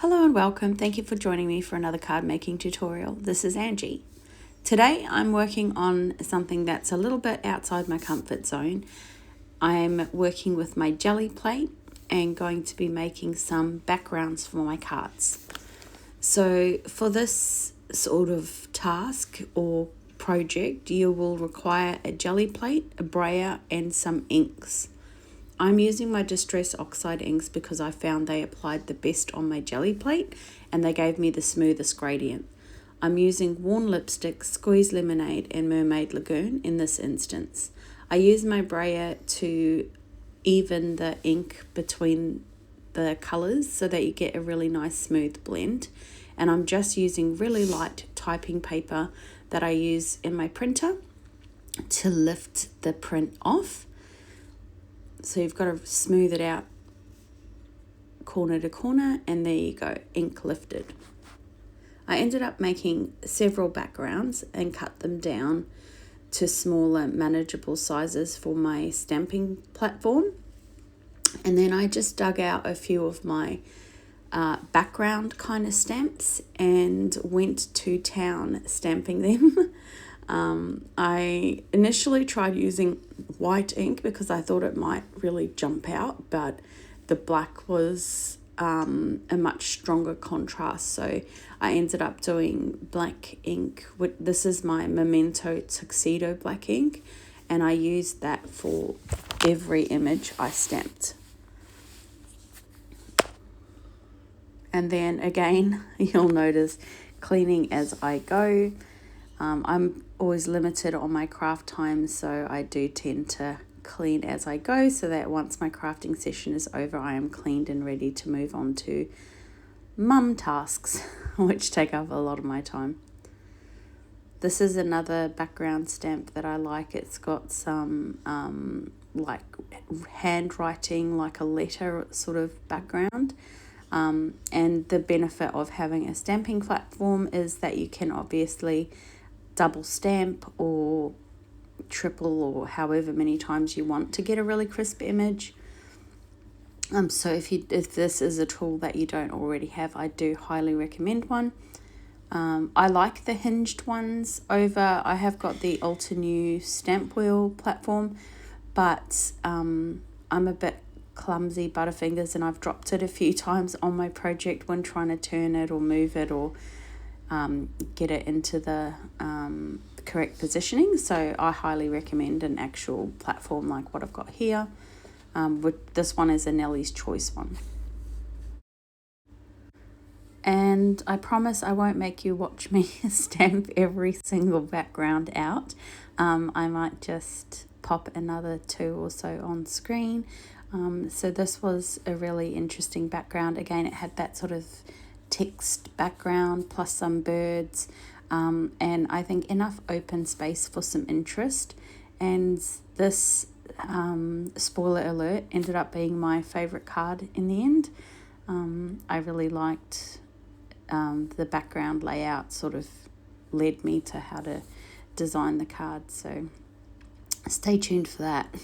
Hello and welcome. Thank you for joining me for another card making tutorial. This is Angie. Today I'm working on something that's a little bit outside my comfort zone. I'm working with my jelly plate and going to be making some backgrounds for my cards. So for this sort of task or project, you will require a jelly plate, a brayer and some inks. I'm using my Distress Oxide inks because I found they applied the best on my jelly plate and they gave me the smoothest gradient. I'm using Worn Lipstick, Squeeze Lemonade and Mermaid Lagoon in this instance. I use my brayer to even the ink between the colours so that you get a really nice smooth blend. And I'm just using really light typing paper that I use in my printer to lift the print off. So you've got to smooth it out corner to corner, and there you go, ink lifted. I ended up making several backgrounds and cut them down to smaller manageable sizes for my stamping platform. And then I just dug out a few of my background kind of stamps and went to town stamping them. I initially tried using white ink because I thought it might really jump out, but the black was a much stronger contrast, so I ended up doing black ink. This is my Memento Tuxedo black ink, and I used that for every image I stamped. And then again, you'll notice cleaning as I go. I'm always limited on my craft time, so I do tend to clean as I go so that once my crafting session is over, I am cleaned and ready to move on to mum tasks, which take up a lot of my time. This is another background stamp that I like. It's got some like handwriting, like a letter sort of background. And the benefit of having a stamping platform is that you can obviously double stamp or triple or however many times you want to get a really crisp image. So if this is a tool that you don't already have, I do highly recommend one. I like the hinged ones over. I have got the Altenew stamp wheel platform, but I'm a bit clumsy butterfingers and I've dropped it a few times on my project when trying to turn it or move it or get it into the correct positioning. So I highly recommend an actual platform like what I've got here. This one is a Nellie's Choice one. And I promise I won't make you watch me stamp every single background out. I might just pop another 2 or so on screen. So this was a really interesting background. Again, it had that sort of text background plus some birds, and I think enough open space for some interest. And this, spoiler alert, ended up being my favorite card in the end. I really liked the background layout, sort of led me to how to design the card, so stay tuned for that.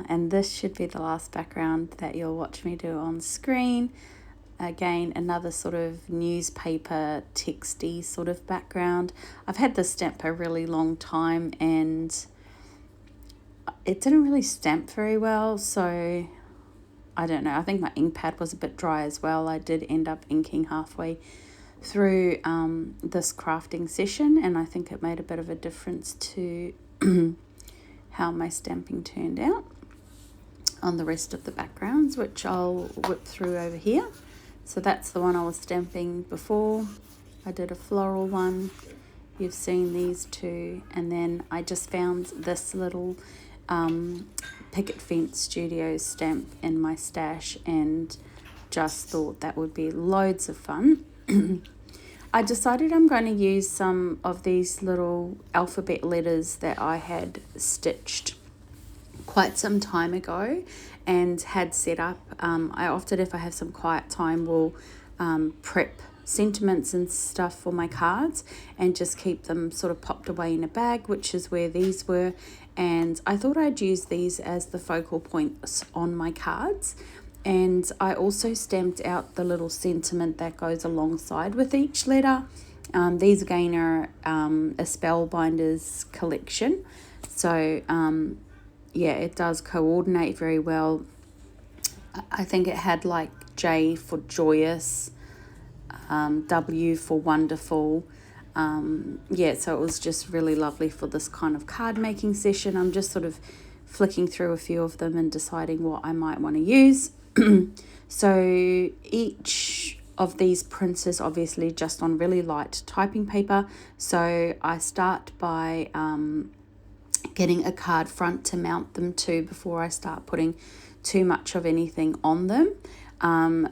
And this should be the last background that you'll watch me do on screen. Again, another sort of newspaper texty sort of background. I've had this stamp a really long time and it didn't really stamp very well, so I don't know. I think my ink pad was a bit dry as well. I did end up inking halfway through this crafting session, and I think it made a bit of a difference to how my stamping turned out on the rest of the backgrounds, which I'll whip through over here. So that's the one I was stamping before. I did a floral one. You've seen these two. And then I just found this little Picket Fence Studios stamp in my stash and just thought that would be loads of fun. I decided I'm going to use some of these little alphabet letters that I had stitched quite some time ago and had set up. I often, if I have some quiet time, will prep sentiments and stuff for my cards and just keep them sort of popped away in a bag, which is where these were. And I thought I'd use these as the focal points on my cards. And I also stamped out the little sentiment that goes alongside with each letter. These again are a Spellbinders collection. So yeah, it does coordinate very well. I think it had like J for joyous, W for wonderful. Yeah, so it was just really lovely for this kind of card making session. I'm just sort of flicking through a few of them and deciding what I might want to use. So each of these prints is obviously just on really light typing paper. So I start by getting a card front to mount them to before I start putting too much of anything on them.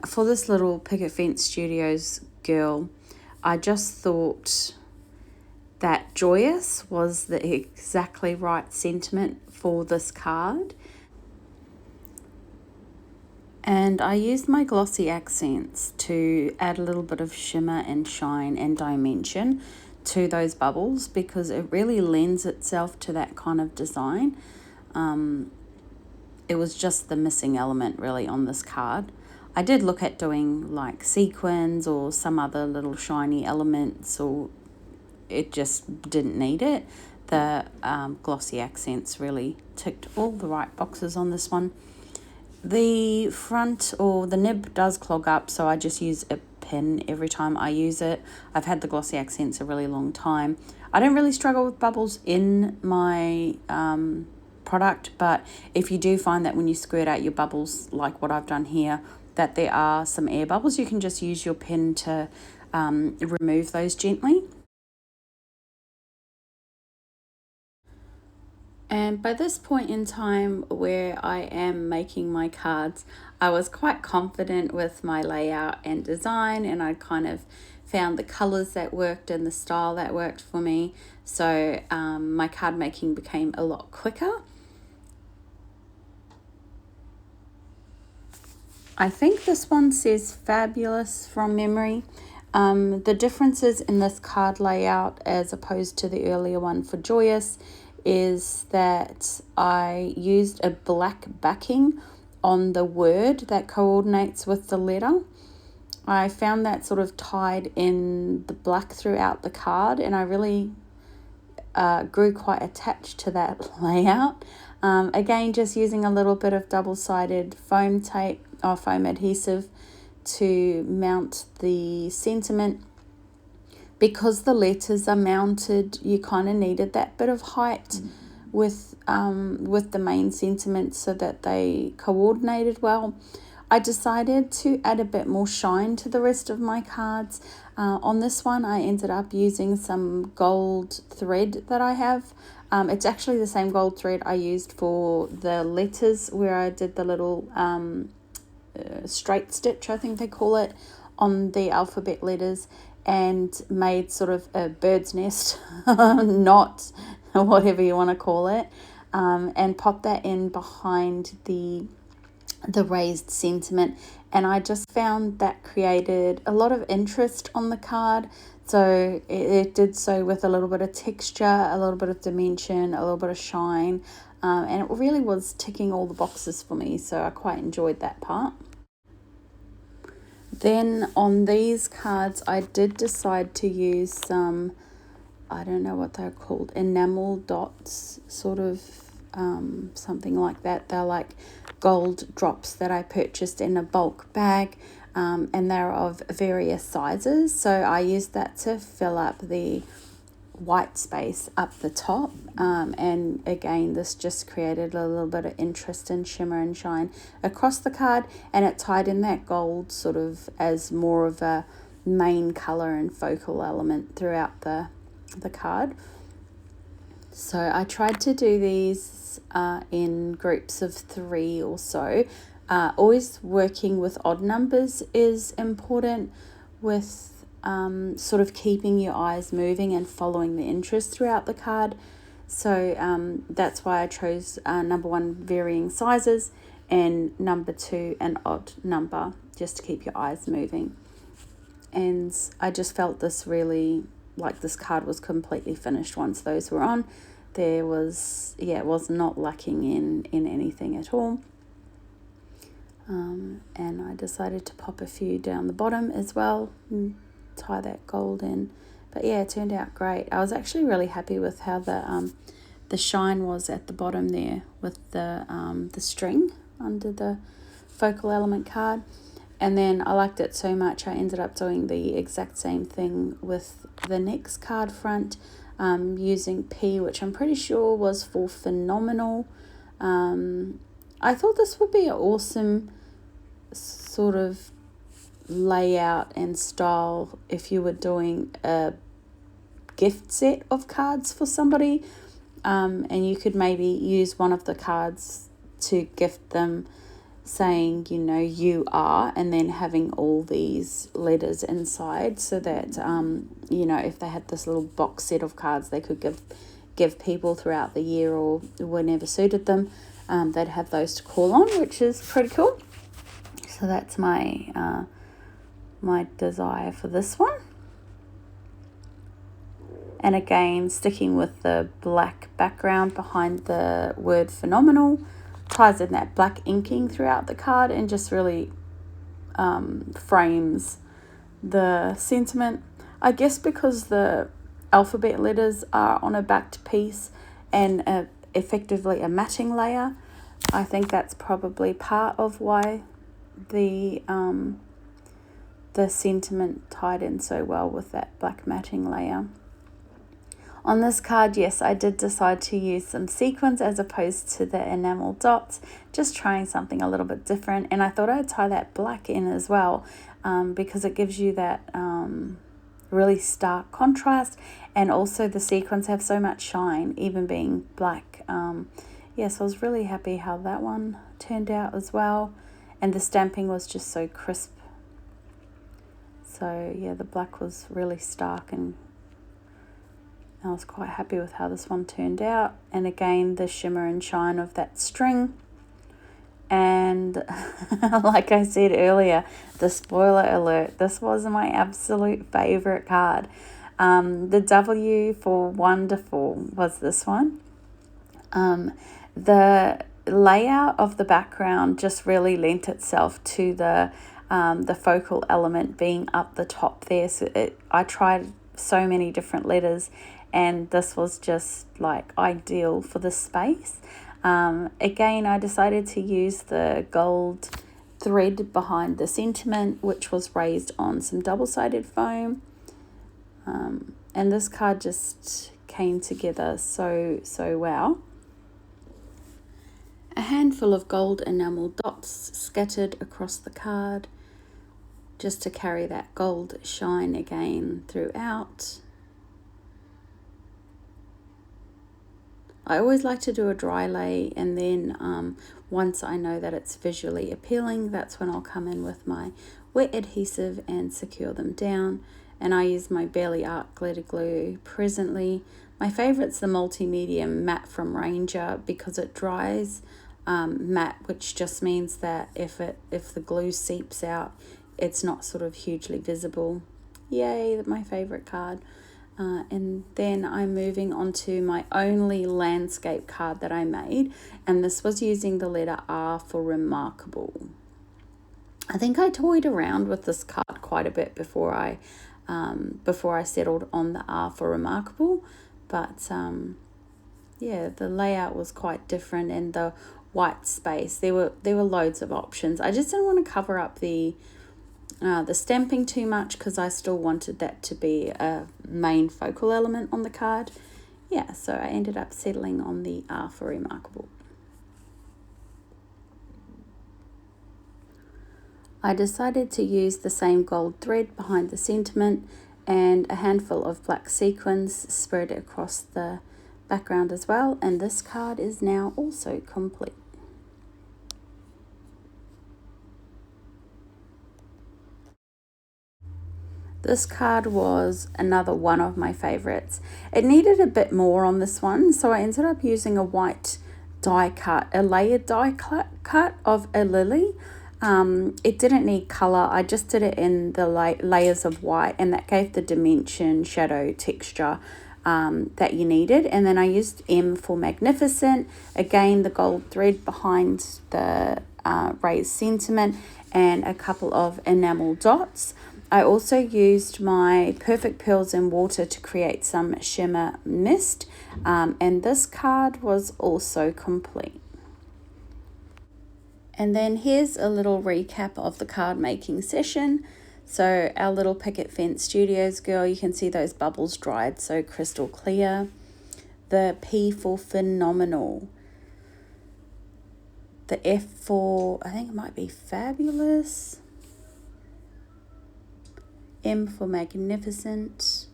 For this little Picket Fence Studios girl, I just thought that joyous was the exactly right sentiment for this card. And I used my glossy accents to add a little bit of shimmer and shine and dimension to those bubbles, because it really lends itself to that kind of design. It was just the missing element really on this card. I did look at doing like sequins or some other little shiny elements, or it just didn't need it. The glossy accents really ticked all the right boxes on this one. The front or the nib does clog up, so I just use a pin every time I use it. I've had the glossy accents a really long time. I don't really struggle with bubbles in my product, but if you do find that when you squirt out your bubbles, like what I've done here, that there are some air bubbles, you can just use your pin to remove those gently. And by this point in time where I am making my cards, I was quite confident with my layout and design, and I kind of found the colors that worked and the style that worked for me. So my card making became a lot quicker. I think this one says fabulous from memory. The differences in this card layout as opposed to the earlier one for joyous is that I used a black backing on the word that coordinates with the letter. I found that sort of tied in the black throughout the card, and I really grew quite attached to that layout. Again, just using a little bit of double-sided foam tape or foam adhesive to mount the sentiment. Because the letters are mounted, you kind of needed that bit of height with the main sentiment so that they coordinated well. I decided to add a bit more shine to the rest of my cards. On this one, I ended up using some gold thread that I have. It's actually the same gold thread I used for the letters where I did the little straight stitch, I think they call it, on the alphabet letters, and made sort of a bird's nest knot, whatever you want to call it, and popped that in behind the raised sentiment. And I just found that created a lot of interest on the card. So it did so with a little bit of texture, a little bit of dimension, a little bit of shine, and it really was ticking all the boxes for me, so I quite enjoyed that part. Then on these cards, I did decide to use some, I don't know what they're called, enamel dots, sort of something like that. They're like gold drops that I purchased in a bulk bag, and they're of various sizes. So I used that to fill up the white space up the top, and again this just created a little bit of interest and shimmer and shine across the card, and it tied in that gold sort of as more of a main color and focal element throughout the card. So I tried to do these in groups of 3 or so. Always working with odd numbers is important with sort of keeping your eyes moving and following the interest throughout the card. So that's why I chose number 1 varying sizes, and number 2 an odd number, just to keep your eyes moving. And I just felt this really, like this card was completely finished once those were on. There was, it was not lacking in anything at all. And I decided to pop a few down the bottom as well and tie that gold in. But yeah, it turned out great. I was actually really happy with how the shine was at the bottom there with the string under the focal element card. And then I liked it so much I ended up doing the exact same thing with the next card front, using P, which I'm pretty sure was for phenomenal. I thought this would be an awesome sort of layout and style if you were doing a gift set of cards for somebody, and you could maybe use one of the cards to gift them saying, you know, you are, and then having all these letters inside so that, you know, if they had this little box set of cards they could give people throughout the year or whenever suited them, they'd have those to call on, which is pretty cool. So that's my my desire for this one. And again, sticking with the black background behind the word phenomenal, ties in that black inking throughout the card and just really frames the sentiment. I guess because the alphabet letters are on a backed piece and effectively a matching layer, I think that's probably part of why the sentiment tied in so well with that black matching layer. On this card, yes, I did decide to use some sequins as opposed to the enamel dots, just trying something a little bit different. And I thought I'd tie that black in as well, because it gives you that really stark contrast, and also the sequins have so much shine, even being black. So I was really happy how that one turned out as well. And the stamping was just so crisp. So yeah, the black was really stark, and I was quite happy with how this one turned out. And again, the shimmer and shine of that string. And like I said earlier, the spoiler alert, this was my absolute favorite card. The W for wonderful was this one. The layout of the background just really lent itself to the focal element being up the top there. So I tried so many different letters, and this was just like ideal for the space. Again, I decided to use the gold thread behind the sentiment, which was raised on some double-sided foam. And this card just came together so well. A handful of gold enamel dots scattered across the card, just to carry that gold shine again throughout. I always like to do a dry lay, and then once I know that it's visually appealing, that's when I'll come in with my wet adhesive and secure them down. And I use my Barely Art glitter glue presently. My favourite's the multimedia matte from Ranger because it dries matte, which just means that if the glue seeps out, it's not sort of hugely visible. Yay, my favourite card. And then I'm moving on to my only landscape card that I made, and this was using the letter R for remarkable. I think I toyed around with this card quite a bit before I settled on the R for remarkable, but the layout was quite different, and the white space, there were loads of options. I just didn't want to cover up the stamping too much because I still wanted that to be a main focal element on the card. Yeah, so I ended up settling on the R for remarkable. I decided to use the same gold thread behind the sentiment and a handful of black sequins spread across the background as well, and this card is now also complete. This card was another one of my favorites. It needed a bit more on this one, so I ended up using a white die cut, a layered die cut of a lily. It didn't need color. I just did it in the layers of white, and that gave the dimension, shadow, texture that you needed. And then I used M for magnificent. Again, the gold thread behind the raised sentiment and a couple of enamel dots. I also used my Perfect Pearls in Water to create some shimmer mist, and this card was also complete. And then here's a little recap of the card making session. So our little Picket Fence Studios girl, you can see those bubbles dried so crystal clear. The P for phenomenal. The F for, I think it might be fabulous. M for magnificent.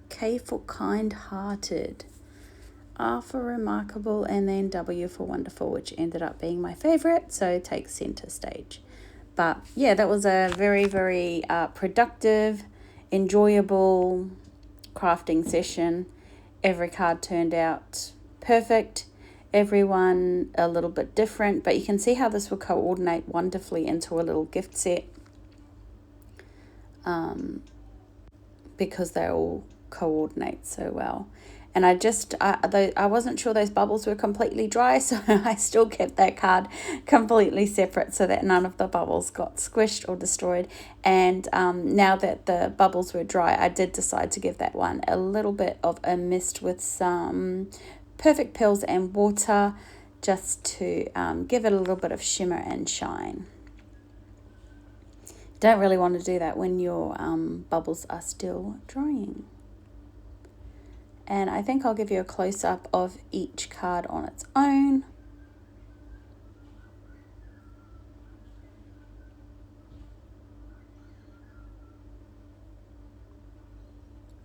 K for kind-hearted. R for remarkable, and then W for wonderful, which ended up being my favorite, so takes center stage. But yeah, that was a very, very productive, enjoyable crafting session. Every card turned out perfect, everyone a little bit different, but you can see how this will coordinate wonderfully into a little gift set, because they all coordinate so well. And I wasn't sure those bubbles were completely dry, so I still kept that card completely separate so that none of the bubbles got squished or destroyed. And now that the bubbles were dry, I did decide to give that one a little bit of a mist with some Perfect Pearls and Water, just to give it a little bit of shimmer and shine. Don't really want to do that when your bubbles are still drying. And I think I'll give you a close-up of each card on its own.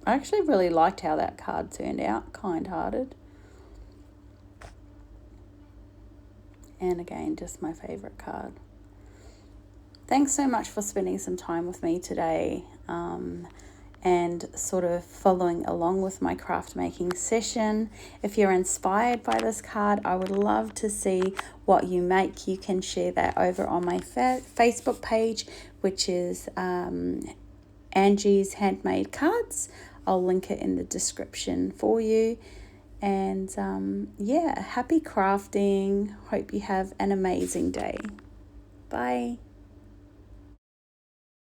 I actually really liked how that card turned out, kind-hearted. And again, just my favorite card. Thanks so much for spending some time with me today, and sort of following along with my craft making session. If you're inspired by this card, I would love to see what you make. You can share that over on my Facebook page, which is Angie's Handmade Cards. I'll link it in the description for you. And yeah, happy crafting. Hope you have an amazing day. Bye.